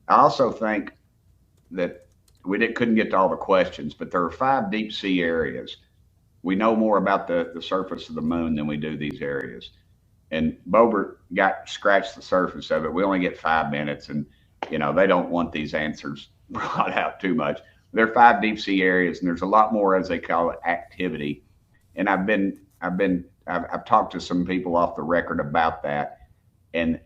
I also think that couldn't get to all the questions, but there are 5 deep sea areas. We know more about the surface of the moon than we do these areas. And Bobert got scratched the surface of it. We only get 5 minutes, and they don't want these answers brought out too much. There are 5 deep sea areas, and there's a lot more, as they call it, activity. And I've talked to some people off the record about that, and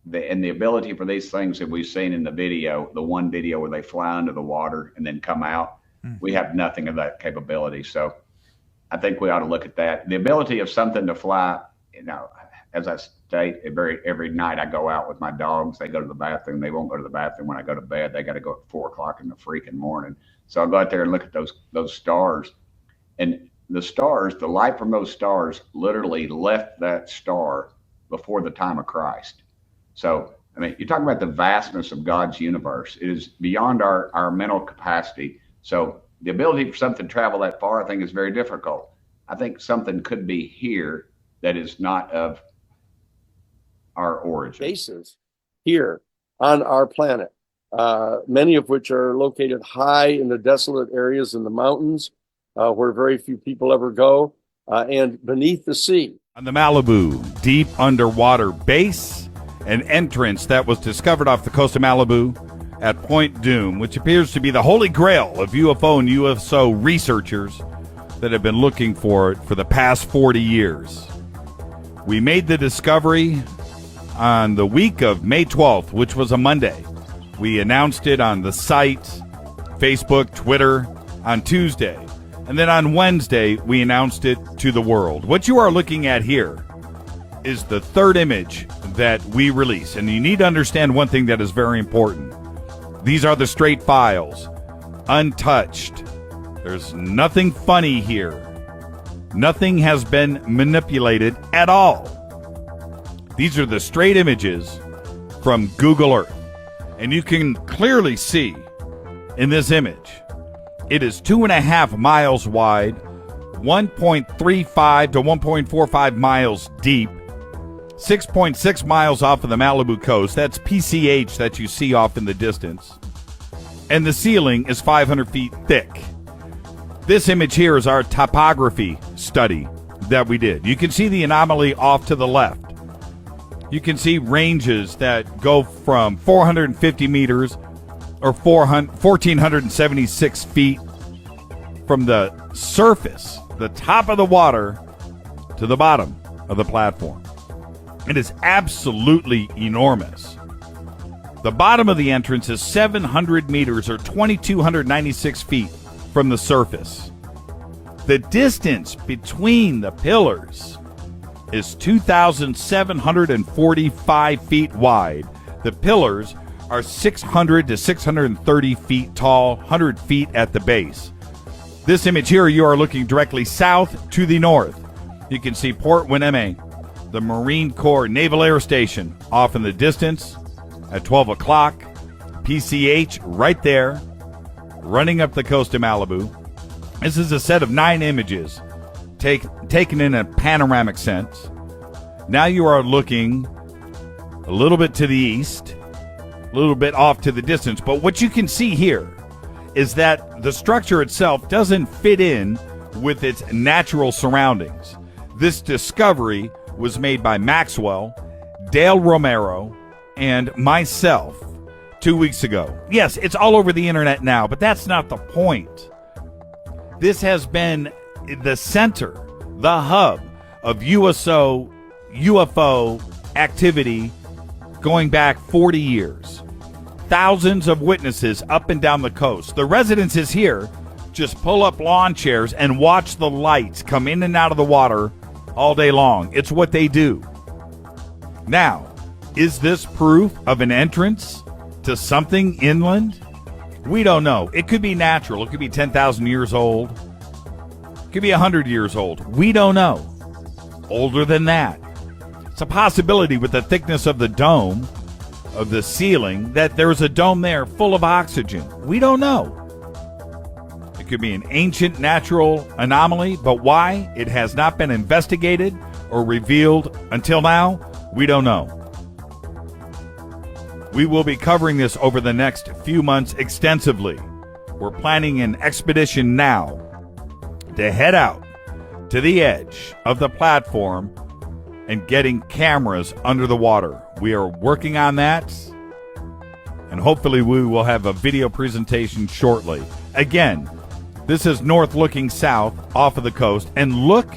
the ability for these things that we've seen in the video, the one video where they fly under the water and then come out, we have nothing of that capability. So I think we ought to look at that. The ability of something to fly, as I state, every night I go out with my dogs. They go to the bathroom. They won't go to the bathroom when I go to bed. They got to go at 4 o'clock in the freaking morning. So I'll go out there and look at those stars. And the stars, the light from those stars literally left that star before the time of Christ. So, I mean, you're talking about the vastness of God's universe. It is beyond our mental capacity. So the ability for something to travel that far, I think, is very difficult. I think something could be here that is not of our origin. Bases here on our planet, many of which are located high in the desolate areas in the mountains, where very few people ever go, and beneath the sea. On the Malibu Deep Underwater Base, an entrance that was discovered off the coast of Malibu at Point Dume, which appears to be the holy grail of UFO and UFO researchers that have been looking for it for the past 40 years. We made the discovery on the week of May 12th, which was a Monday. We announced it on the site, Facebook, Twitter on Tuesday. And then on Wednesday, we announced it to the world. What you are looking at here is the third image that we release. And you need to understand one thing that is very important. These are the straight files, untouched. There's nothing funny here. Nothing has been manipulated at all. These are the straight images from Google Earth. And you can clearly see in this image, it is 2.5 miles wide, 1.35 to 1.45 miles deep, 6.6 miles off of the Malibu coast. That's PCH that you see off in the distance. And the ceiling is 500 feet thick. This image here is our topography study that we did. You can see the anomaly off to the left. You can see ranges that go from 450 meters or 1,476 feet from the surface, the top of the water, to the bottom of the platform. It is absolutely enormous. The bottom of the entrance is 700 meters or 2,296 feet from the surface. The distance between the pillars is 2,745 feet wide. The pillars are 600 to 630 feet tall, 100 feet at the base. This image here, you are looking directly south to the north. You can see Port Hueneme, the Marine Corps Naval Air Station, off in the distance at 12 o'clock. PCH right there, running up the coast of Malibu. This is a set of 9 images taken in a panoramic sense. Now you are looking a little bit to the east, a little bit off to the distance. But what you can see here is that the structure itself doesn't fit in with its natural surroundings. This discovery was made by Maxwell, Dale Romero, and myself 2 weeks ago. Yes, it's all over the internet now, but that's not the point. This has been the center, the hub of UFO activity going back 40 years. Thousands of witnesses up and down the coast. The residences here just pull up lawn chairs and watch the lights come in and out of the water all day long. It's what they do. Now, is this proof of an entrance to something inland? We don't know. It could be natural. It could be 10,000 years old. It could be 100 years old. We don't know. Older than that. It's a possibility with the thickness of the dome, of the ceiling, that there's a dome there full of oxygen. We don't know. It could be an ancient natural anomaly, but why it has not been investigated or revealed until now, we don't know. We will be covering this over the next few months extensively. We're planning an expedition now to head out to the edge of the platform and getting cameras under the water. We are working on that, and hopefully we will have a video presentation shortly. Again, this is north looking south off of the coast, and look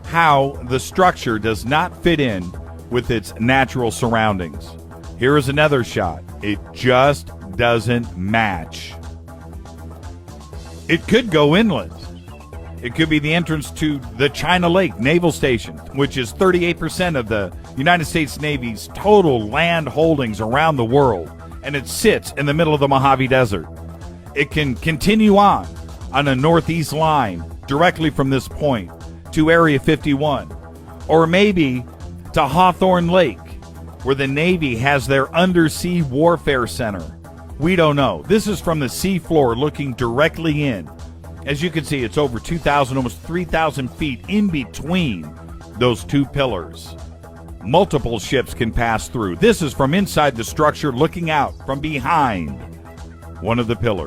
how the structure does not fit in with its natural surroundings. Here is another shot. It just doesn't match. It could go inland. It could be the entrance to the China Lake Naval Station, which is 38% of the United States Navy's total land holdings around the world, and it sits in the middle of the Mojave Desert. It can continue on a northeast line directly from this point to Area 51, or maybe to Hawthorne Lake, where the Navy has their undersea warfare center. We don't know. This is from the seafloor looking directly in. As you can see, it's over 2,000, almost 3,000 feet in between those two pillars. Multiple ships can pass through. This is from inside the structure looking out from behind one of the pillars.